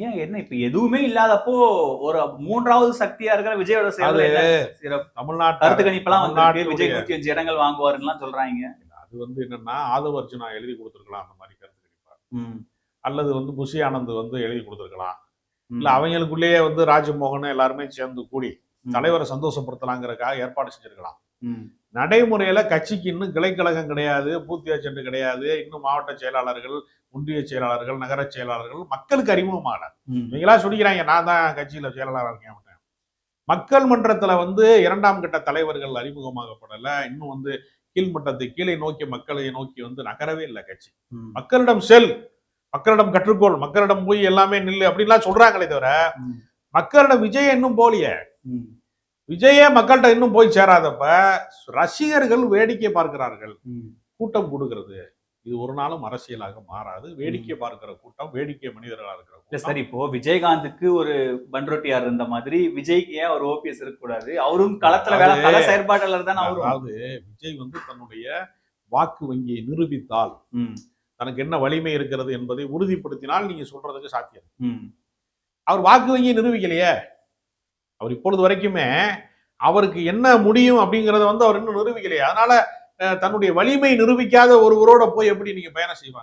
ஏன் என்ன இப்ப எதுவுமே இல்லாதப்போ ஒரு மூன்றாவது சக்தியா இருக்கிற விஜயோட செயல் தமிழ்நாட்டு கருத்து கணிப்பெல்லாம் வந்திருக்கு. விஜய் 105 இடங்கள் வாங்குவாருன்னு சொல்றாங்க. அது என்னன்னா ஆதவர்ஜுனா எழுதி கொடுத்துருக்கலாம் அந்த மாதிரி கருத்து கணிப்பா, அல்லது புஷி ஆனந்த் எழுதி கொடுத்துருக்கலாம். இல்ல அவங்களுக்குள்ளேயே ராஜமோகன் எல்லாருமே சேர்ந்து கூடி தலைவரை சந்தோஷப்படுத்தலாங்கிறதுக்காக ஏற்பாடு செஞ்சிருக்கலாம். நடைமுறையில கட்சிக்கு இன்னும் கிளைக்கழகம் கிடையாது, பூத் ஏஜென்ட் கிடையாது, இன்னும் மாவட்ட செயலாளர்கள், ஒன்றிய செயலாளர்கள், நகர செயலாளர்கள் மக்களுக்கு அறிமுகமான இவங்களா சொல்லிக்கிறாங்க நான் தான் கட்சியில செயலாளராக இருக்கேன். மக்கள் மன்றத்துல இரண்டாம் கட்ட தலைவர்கள் அறிமுகமாகப்படல. இன்னும் கீழ்மட்டத்தை கீழே நோக்கி மக்களை நோக்கி நகரவே இல்லை கட்சி. மக்களிடம் செல், மக்களிடம் கற்றுக்கொள், மக்களிடம் போய் எல்லாமே நில்லு அப்படின்லாம் சொல்றாங்களே தவிர மக்களிடம் விஜய் இன்னும் போலியே. விஜயே மக்கள்கிட்ட இன்னும் போய் சேராதப்ப ரசிகர்கள் வேடிக்கை பார்க்கிறார்கள். கூட்டம் கொடுக்கிறது இது ஒரு நாளும் அரசியலாக மாறாது. வேடிக்கை பார்க்கிற கூட்டம், வேடிக்கை மனிதர்களா இருக்கிற கூட்டம். சரி, இப்போ விஜயகாந்துக்கு ஒரு பன்ரொட்டியார் இருந்த மாதிரி விஜய்க்கு ஏன் ஒரு ஓபிஎஸ் இருக்கக்கூடாது? அவரும் களத்துல கள செயற்பாட்டாளர் தான். அதாவது விஜய் தன்னுடைய வாக்கு வங்கியை நிரூபித்தால், தனக்கு என்ன வலிமை இருக்கிறது என்பதை உறுதிப்படுத்தினால் நீங்க சொல்றதுக்கு சாத்தியம். அவர் வாக்கு வங்கியை நிரூபிக்கலையே. அவர் இப்பொழுது வரைக்குமே அவருக்கு என்ன முடியும் அப்படிங்கறத அவர் இன்னும் நிரூபிக்கலையே. அதனால தன்னுடைய வலிமை நிரூபிக்காத ஒருவரோட போய் எப்படி நீங்க பயணம் செய்வாங்க?